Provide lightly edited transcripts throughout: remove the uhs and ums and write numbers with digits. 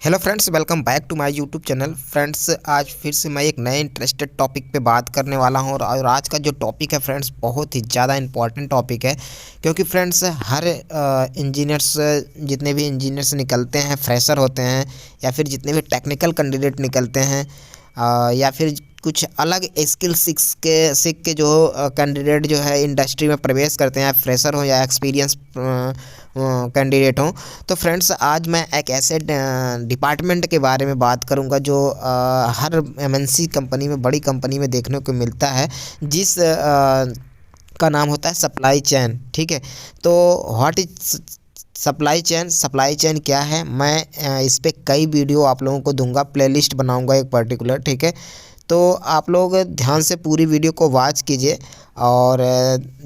Hello friends, welcome back to my YouTube channel. Friends, आज फिर से मैं एक नए इंटरेस्टेड टॉपिक पे बात करने वाला हूँ और आज का जो टॉपिक है फ्रेंड्स बहुत ही ज़्यादा इंपॉर्टेंट टॉपिक है। क्योंकि फ्रेंड्स हर इंजीनियर्स, जितने भी इंजीनियर्स निकलते हैं, फ्रेशर होते हैं या फिर जितने भी टेक्निकल कैंडिडेट निकलते हैं या फिर कुछ अलग स्किल सीख के जो कैंडिडेट जो है इंडस्ट्री में प्रवेश करते हैं, फ्रेशर हो या एक्सपीरियंस कैंडिडेट हो। तो फ्रेंड्स आज मैं एक ऐसे डिपार्टमेंट के बारे में बात करूंगा जो हर एमएनसी कंपनी में, बड़ी कंपनी में देखने को मिलता है, जिस का नाम होता है सप्लाई चेन। ठीक है, तो व्हाट इज सप्लाई चेन क्या है, मैं इस पे कई वीडियो आप लोगों को दूंगा, प्लेलिस्ट बनाऊंगा एक पर्टिकुलर। ठीक है, तो आप लोग ध्यान से पूरी वीडियो को वॉच कीजिए और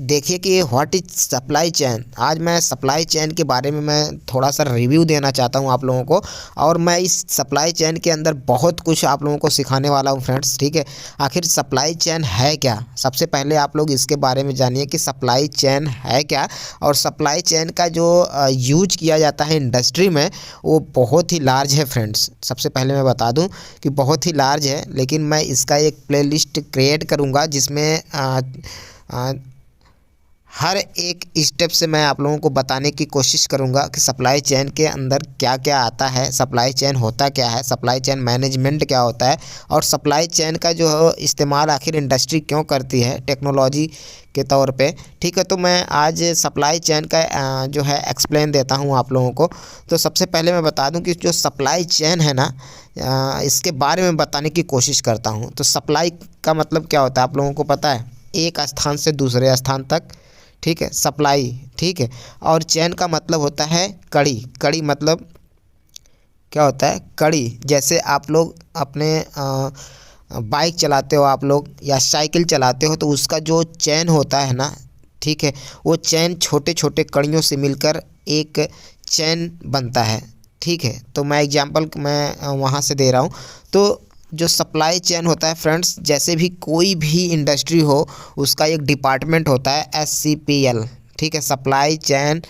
देखिए कि व्हाट इज सप्लाई चेन। आज मैं सप्लाई चेन के बारे में मैं थोड़ा सा रिव्यू देना चाहता हूं आप लोगों को, और मैं इस सप्लाई चेन के अंदर बहुत कुछ आप लोगों को सिखाने वाला हूं फ्रेंड्स। ठीक है, आखिर सप्लाई चेन है क्या, सबसे पहले आप लोग इसके बारे में जानिए कि सप्लाई चेन है क्या। और सप्लाई चेन का जो यूज किया जाता है इंडस्ट्री में वो बहुत ही लार्ज है फ्रेंड्स। सबसे पहले मैं बता दूं कि बहुत ही लार्ज है, लेकिन मैं इसका एक प्लेलिस्ट क्रिएट करूंगा जिसमें हर एक स्टेप से मैं आप लोगों को बताने की कोशिश करूंगा कि सप्लाई चेन के अंदर क्या क्या आता है, सप्लाई चेन होता क्या है, सप्लाई चेन मैनेजमेंट क्या होता है, और सप्लाई चेन का जो इस्तेमाल आखिर इंडस्ट्री क्यों करती है टेक्नोलॉजी के तौर पे। ठीक है, तो मैं आज सप्लाई चेन का जो है एक्सप्लेन देता हूं आप लोगों को। तो सबसे पहले मैं बता दूं कि जो सप्लाई चेन है ना, इसके बारे में बताने की कोशिश करता हूं। तो सप्लाई का मतलब क्या होता है आप लोगों को पता है, एक स्थान से दूसरे स्थान तक। ठीक है, सप्लाई। ठीक है, और चेन का मतलब होता है कड़ी। कड़ी मतलब क्या होता है, कड़ी। जैसे आप लोग अपने बाइक चलाते हो आप लोग या साइकिल चलाते हो, तो उसका जो चेन होता है ना, ठीक है, वो चेन छोटे छोटे कड़ियों से मिलकर एक चेन बनता है। ठीक है, तो मैं एग्जांपल मैं वहाँ से दे रहा हूँ। तो जो सप्लाई चेन होता है फ्रेंड्स, जैसे भी कोई भी इंडस्ट्री हो उसका एक डिपार्टमेंट होता है SCPL। ठीक है, सप्लाई चेन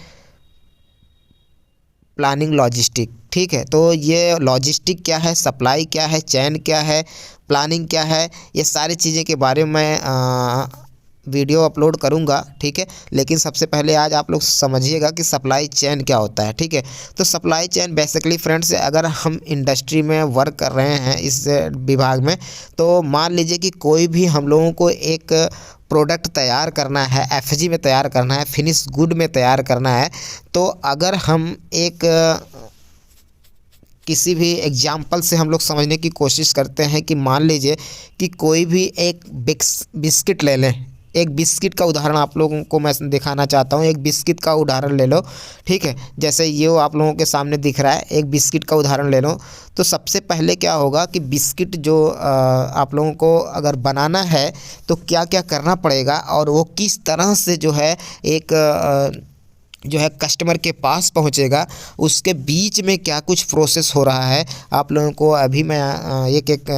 प्लानिंग लॉजिस्टिक। ठीक है, तो ये लॉजिस्टिक क्या है, सप्लाई क्या है, चेन क्या है, प्लानिंग क्या है, ये सारी चीज़ें के बारे में मैं वीडियो अपलोड करूंगा। ठीक है, लेकिन सबसे पहले आज आप लोग समझिएगा कि सप्लाई चेन क्या होता है। ठीक है, तो सप्लाई चेन बेसिकली फ्रेंड्स, अगर हम इंडस्ट्री में वर्क कर रहे हैं इस विभाग में, तो मान लीजिए कि कोई भी हम लोगों को एक प्रोडक्ट तैयार करना है, FG में तैयार करना है, फिनिश गुड में तैयार करना है। तो अगर हम एक किसी भी एग्जाम्पल से हम लोग समझने की कोशिश करते हैं कि मान लीजिए कि कोई भी एक बिस्किट ले लें। एक बिस्किट का उदाहरण आप लोगों को मैं दिखाना चाहता हूँ, एक बिस्किट का उदाहरण ले लो। ठीक है, जैसे ये आप लोगों के सामने दिख रहा है, एक बिस्किट का उदाहरण ले लो। तो सबसे पहले क्या होगा कि बिस्किट जो आप लोगों को अगर बनाना है तो क्या क्या करना पड़ेगा, और वो किस तरह से जो है एक जो है कस्टमर के पास पहुंचेगा, उसके बीच में क्या कुछ प्रोसेस हो रहा है, आप लोगों को अभी मैं एक एक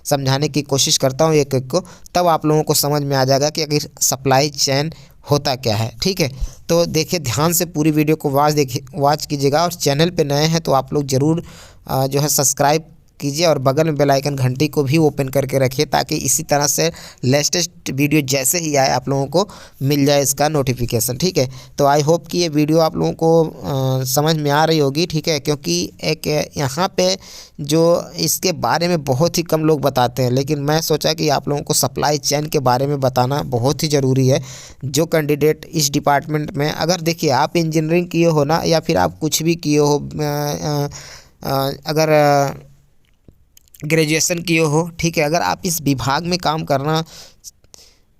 समझाने की कोशिश करता हूं एक एक को, तब आप लोगों को समझ में आ जाएगा कि अगर सप्लाई चेन होता क्या है। ठीक है, तो देखिए ध्यान से पूरी वीडियो को वॉच कीजिएगा, और चैनल पे नए हैं तो आप लोग ज़रूर जो है सब्सक्राइब कीजिए और बगल में बेल आइकन घंटी को भी ओपन करके रखिए, ताकि इसी तरह से लेटेस्ट वीडियो जैसे ही आए आप लोगों को मिल जाए इसका नोटिफिकेशन। ठीक है, तो आई होप कि ये वीडियो आप लोगों को समझ में आ रही होगी। ठीक है, क्योंकि एक यहाँ पे जो इसके बारे में बहुत ही कम लोग बताते हैं, लेकिन मैं सोचा कि आप लोगों को सप्लाई चेन के बारे में बताना बहुत ही ज़रूरी है। जो कैंडिडेट इस डिपार्टमेंट में, अगर देखिए आप इंजीनियरिंग किए हो ना, या फिर आप कुछ भी किए हो, अगर ग्रेजुएशन किए हो, ठीक है, अगर आप इस विभाग में काम करना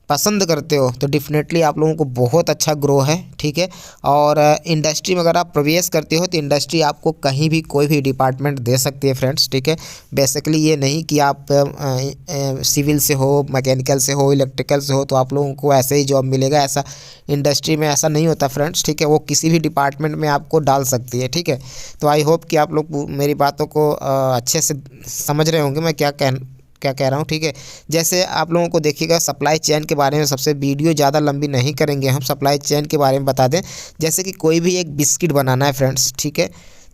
पसंद करते हो तो डेफिनेटली आप लोगों को बहुत अच्छा ग्रो है। ठीक है, और इंडस्ट्री में अगर आप प्रवेश करते हो तो इंडस्ट्री आपको कहीं भी कोई भी डिपार्टमेंट दे सकती है फ्रेंड्स। ठीक है, बेसिकली ये नहीं कि आप सिविल से हो, मैकेनिकल से हो, इलेक्ट्रिकल से हो तो आप लोगों को ऐसे ही जॉब मिलेगा, ऐसा इंडस्ट्री में ऐसा नहीं होता फ्रेंड्स। ठीक है, वो किसी भी डिपार्टमेंट में आपको डाल सकती है। ठीक है, तो आई होप कि आप लोग मेरी बातों को अच्छे से समझ रहे होंगे मैं क्या कह रहा हूँ। ठीक है, जैसे आप लोगों को देखिएगा सप्लाई चेन के बारे में, सबसे वीडियो ज़्यादा लंबी नहीं करेंगे हम, सप्लाई चेन के बारे में बता दें। जैसे कि कोई भी एक बिस्किट बनाना है फ्रेंड्स, ठीक है,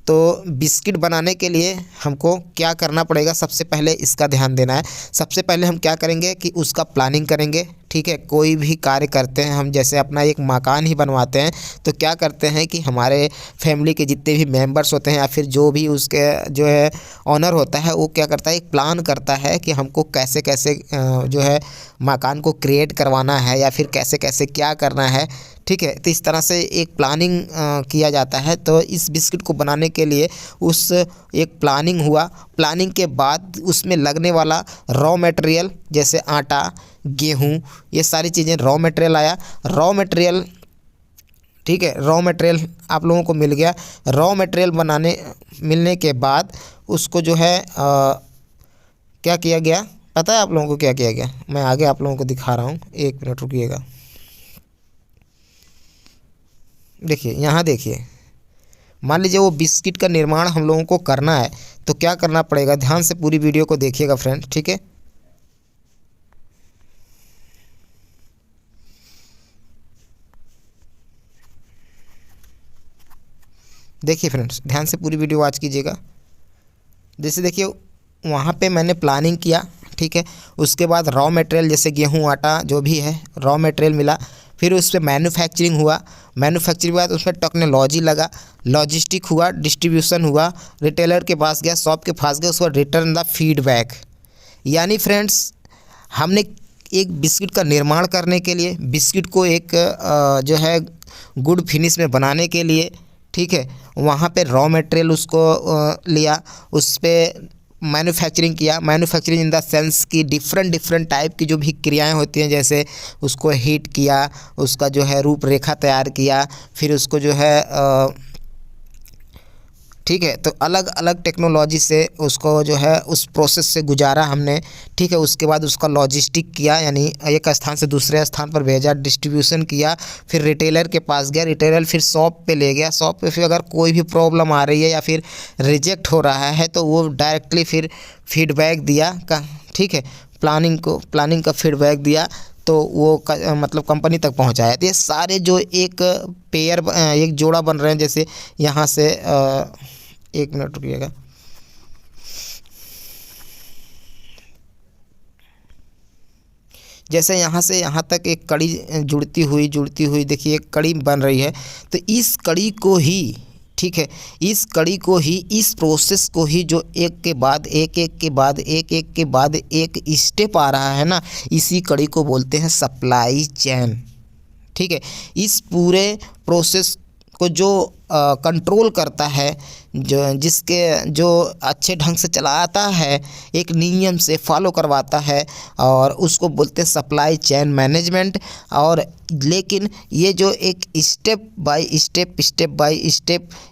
तो बिस्किट बनाने के लिए हमको क्या करना पड़ेगा, सबसे पहले इसका ध्यान देना है। सबसे पहले हम क्या करेंगे कि उसका प्लानिंग करेंगे, ठीक है। कोई भी कार्य करते हैं हम, जैसे अपना एक मकान ही बनवाते हैं, तो क्या करते हैं कि हमारे फैमिली के जितने भी मेंबर्स होते हैं या फिर जो भी उसके जो है ऑनर होता है, वो क्या करता है, एक प्लान करता है कि हमको कैसे कैसे जो है मकान को क्रिएट करवाना है या फिर कैसे कैसे क्या करना है, ठीक है। तो इस तरह से एक प्लानिंग किया जाता है। तो इस बिस्किट को बनाने के लिए उस एक प्लानिंग हुआ, प्लानिंग के बाद उसमें लगने वाला रॉ मटेरियल जैसे आटा, गेहूँ, ये सारी चीज़ें रॉ मटेरियल आया। रॉ मटेरियल, ठीक है, रॉ मटेरियल आप लोगों को मिल गया। रॉ मटेरियल मिलने के बाद उसको जो है क्या किया गया, पता है आप लोगों को क्या किया गया? मैं आगे आप लोगों को दिखा रहा हूँ, 1 मिनट रुकिएगा। देखिए यहाँ देखिए, मान लीजिए वो बिस्किट का निर्माण हम लोगों को करना है, तो क्या करना पड़ेगा, ध्यान से पूरी वीडियो को देखिएगा फ्रेंड, ठीक है। देखिए फ्रेंड्स, ध्यान से पूरी वीडियो वॉच कीजिएगा। जैसे देखिए वहाँ पे मैंने प्लानिंग किया, ठीक है। उसके बाद रॉ मटेरियल जैसे गेहूँ, आटा, जो भी है रॉ मटेरियल मिला। फिर उस पर मैन्युफैक्चरिंग हुआ, मैन्युफैक्चरिंग के बाद उसमें टेक्नोलॉजी लगा, लॉजिस्टिक हुआ, डिस्ट्रीब्यूशन हुआ, रिटेलर के पास गया, शॉप के पास गया, उसको रिटर्न द फीडबैक। यानी फ्रेंड्स, हमने एक बिस्किट का निर्माण करने के लिए, बिस्किट को एक जो है गुड फिनिश में बनाने के लिए, ठीक है, वहाँ पे रॉ मटेरियल उसको लिया, उस पर मैन्युफैक्चरिंग किया। मैन्युफैक्चरिंग इन द सेंस की डिफरेंट डिफरेंट टाइप की जो भी क्रियाएं होती हैं, जैसे उसको हीट किया, उसका जो है रूपरेखा तैयार किया, फिर उसको जो है ठीक है, तो अलग अलग टेक्नोलॉजी से उसको जो है उस प्रोसेस से गुजारा हमने, ठीक है। उसके बाद उसका लॉजिस्टिक किया, यानी एक स्थान से दूसरे स्थान पर भेजा, डिस्ट्रीब्यूशन किया, फिर रिटेलर के पास गया, रिटेलर फिर शॉप पे ले गया, शॉप पे फिर अगर कोई भी प्रॉब्लम आ रही है या फिर रिजेक्ट हो रहा है तो वो डायरेक्टली फिर फीडबैक दिया का, ठीक है, प्लानिंग का फीडबैक दिया, तो वो मतलब कंपनी तक पहुंचाया। तो ये सारे जो एक पेयर, एक जोड़ा बन रहे हैं, जैसे यहाँ से 1 मिनट रुकिएगा। जैसे यहाँ से यहाँ तक एक कड़ी जुड़ती हुई देखिए एक कड़ी बन रही है। तो इस कड़ी को ही, ठीक है, इस कड़ी को ही, इस प्रोसेस को ही जो एक के बाद एक, एक के बाद एक, एक के बाद एक स्टेप आ रहा है ना, इसी कड़ी को बोलते हैं सप्लाई चेन, ठीक है। इस पूरे प्रोसेस को जो कंट्रोल करता है, जो अच्छे ढंग से चलाता है, एक नियम से फॉलो करवाता है, और उसको बोलते हैं सप्लाई चेन मैनेजमेंट। और लेकिन ये जो एक स्टेप बाय स्टेप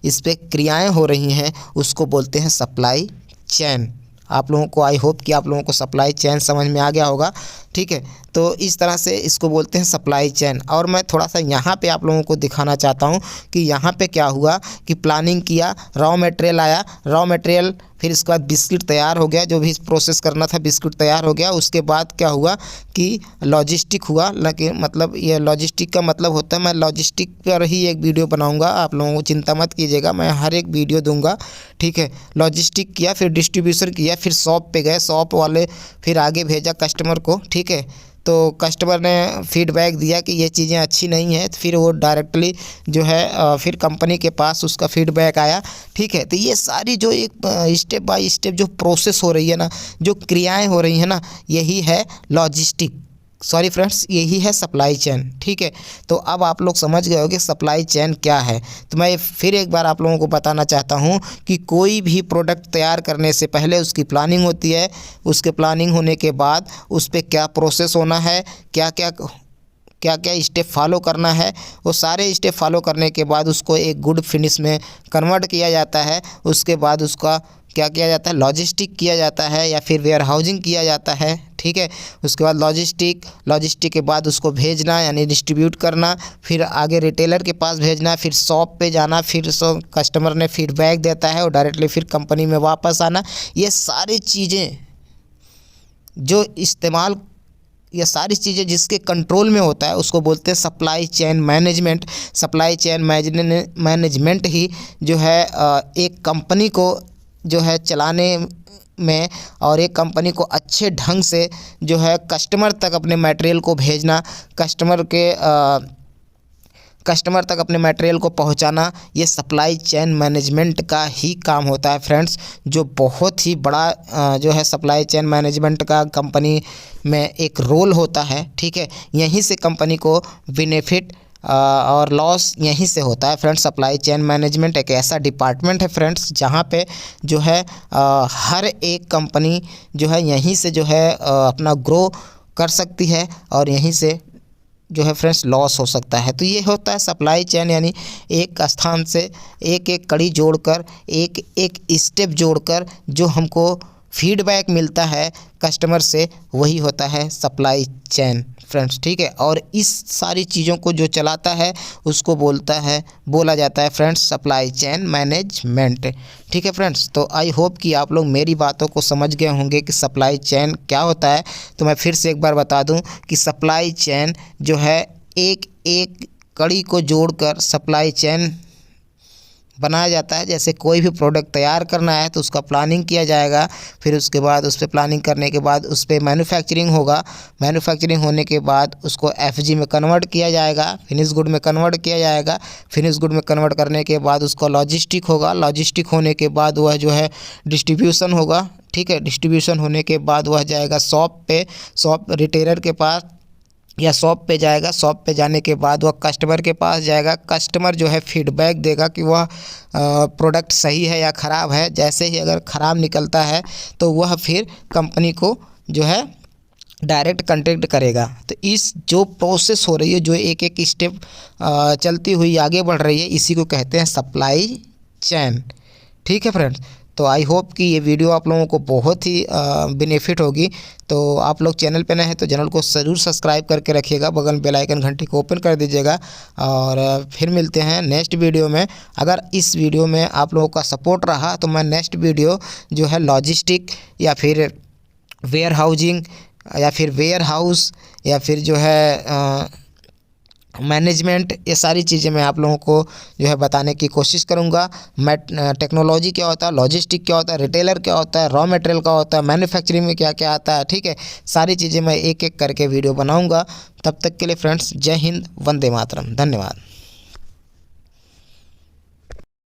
इस पे क्रियाएं हो रही हैं, उसको बोलते हैं सप्लाई चेन। आप लोगों को, आई होप कि आप लोगों को सप्लाई चेन समझ में आ गया होगा, ठीक है। तो इस तरह से इसको बोलते हैं सप्लाई चेन। और मैं थोड़ा सा यहाँ पे आप लोगों को दिखाना चाहता हूँ कि यहाँ पे क्या हुआ कि प्लानिंग किया, रॉ मटेरियल आया, रॉ मटेरियल, फिर इसके बाद बिस्किट तैयार हो गया, जो भी प्रोसेस करना था बिस्किट तैयार हो गया। उसके बाद क्या हुआ कि लॉजिस्टिक हुआ, लेकिन मतलब ये लॉजिस्टिक का मतलब होता है, मैं लॉजिस्टिक पर ही एक वीडियो बनाऊंगा, आप लोगों को चिंता मत कीजिएगा, मैं हर एक वीडियो दूंगा, ठीक है। लॉजिस्टिक किया, फिर डिस्ट्रीब्यूशन किया, फिर शॉप पे गए, शॉप वाले फिर आगे भेजा कस्टमर को, ठीक है। तो कस्टमर ने फीडबैक दिया कि ये चीज़ें अच्छी नहीं है, तो फिर वो डायरेक्टली जो है फिर कंपनी के पास उसका फीडबैक आया, ठीक है। तो ये सारी जो एक स्टेप बाय स्टेप जो प्रोसेस हो रही है ना, जो क्रियाएं हो रही हैं ना, यही है लॉजिस्टिक, सॉरी फ्रेंड्स, यही है सप्लाई चेन, ठीक है। तो अब आप लोग समझ गए होंगे सप्लाई चेन क्या है। तो मैं फिर एक बार आप लोगों को बताना चाहता हूँ कि कोई भी प्रोडक्ट तैयार करने से पहले उसकी प्लानिंग होती है, उसके प्लानिंग होने के बाद उस पर क्या प्रोसेस होना है, क्या क्या स्टेप फॉलो करना है, वो सारे स्टेप फॉलो करने के बाद उसको एक गुड फिनिश में कन्वर्ट किया जाता है। उसके बाद उसका क्या किया जाता है, लॉजिस्टिक किया जाता है या फिर वेयर हाउसिंग किया जाता है, ठीक है। उसके बाद लॉजिस्टिक के बाद उसको भेजना यानी डिस्ट्रीब्यूट करना, फिर आगे रिटेलर के पास भेजना, फिर शॉप पे जाना, फिर कस्टमर ने फीडबैक देता है और डायरेक्टली फिर कंपनी में वापस आना। ये सारी चीज़ें जो इस्तेमाल ये सारी चीज़ें जिसके कंट्रोल में होता है उसको बोलते हैं supply chain management. Supply chain management ही जो है एक कंपनी को जो है चलाने में और एक कंपनी को अच्छे ढंग से जो है कस्टमर तक अपने मटेरियल को भेजना, कस्टमर तक अपने मटेरियल को पहुंचाना, ये सप्लाई चेन मैनेजमेंट का ही काम होता है फ्रेंड्स। जो बहुत ही बड़ा जो है सप्लाई चेन मैनेजमेंट का कंपनी में एक रोल होता है, ठीक है। यहीं से कंपनी को बेनिफिट और लॉस यहीं से होता है फ्रेंड्स। सप्लाई चेन मैनेजमेंट एक ऐसा डिपार्टमेंट है फ्रेंड्स जहाँ पे जो है हर एक कंपनी जो है यहीं से जो है अपना ग्रो कर सकती है और यहीं से जो है फ्रेंड्स लॉस हो सकता है। तो ये होता है सप्लाई चेन, यानी एक स्थान से एक एक कड़ी जोड़कर, एक एक स्टेप जोड़कर जो हमको फीडबैक मिलता है कस्टमर से, वही होता है सप्लाई चेन फ्रेंड्स, ठीक है। और इस सारी चीज़ों को जो चलाता है उसको बोला जाता है फ्रेंड्स सप्लाई चेन मैनेजमेंट, ठीक है फ्रेंड्स। तो आई होप कि आप लोग मेरी बातों को समझ गए होंगे कि सप्लाई चेन क्या होता है। तो मैं फिर से एक बार बता दूं कि सप्लाई चेन जो है एक एक कड़ी को जोड़कर सप्लाई चेन बनाया जाता है। जैसे कोई भी प्रोडक्ट तैयार करना है तो उसका प्लानिंग किया जाएगा, फिर उसके बाद उस पर प्लानिंग करने के बाद उस पर मैन्युफैक्चरिंग होगा, मैन्युफैक्चरिंग होने के बाद उसको एफजी में कन्वर्ट किया जाएगा, फिनिश गुड में कन्वर्ट किया जाएगा, फिनिश गुड में कन्वर्ट करने के बाद उसका लॉजिस्टिक होगा, लॉजिस्टिक होने के बाद वह जो है डिस्ट्रीब्यूशन होगा, ठीक है। डिस्ट्रीब्यूशन होने के बाद वह जाएगा शॉप पे, शॉप रिटेलर के पास या शॉप पे जाएगा, शॉप पे जाने के बाद वह कस्टमर के पास जाएगा, कस्टमर जो है फीडबैक देगा कि वह प्रोडक्ट सही है या ख़राब है। जैसे ही अगर ख़राब निकलता है तो वह फिर कंपनी को जो है डायरेक्ट कांटेक्ट करेगा। तो इस जो प्रोसेस हो रही है, जो एक एक स्टेप चलती हुई आगे बढ़ रही है, इसी को कहते हैं सप्लाई चेन, ठीक है फ्रेंड्स। तो आई होप कि ये वीडियो आप लोगों को बहुत ही बेनिफिट होगी। तो आप लोग चैनल पे नए हैं तो चैनल को ज़रूर सब्सक्राइब करके रखिएगा, बगल में बेल आइकन घंटी को ओपन कर दीजिएगा और फिर मिलते हैं नेक्स्ट वीडियो में। अगर इस वीडियो में आप लोगों का सपोर्ट रहा तो मैं नेक्स्ट वीडियो जो है लॉजिस्टिक या फिर वेयर हाउसिंग या फिर वेयर हाउस या फिर जो है मैनेजमेंट, ये सारी चीज़ें मैं आप लोगों को जो है बताने की कोशिश करूंगा। मैं टेक्नोलॉजी क्या होता है, लॉजिस्टिक क्या होता है, रिटेलर क्या होता है, रॉ मटेरियल क्या होता है, मैन्युफैक्चरिंग में क्या क्या आता है, ठीक है। सारी चीज़ें मैं एक एक करके वीडियो बनाऊंगा। तब तक के लिए फ्रेंड्स जय हिंद, वंदे मातरम, धन्यवाद।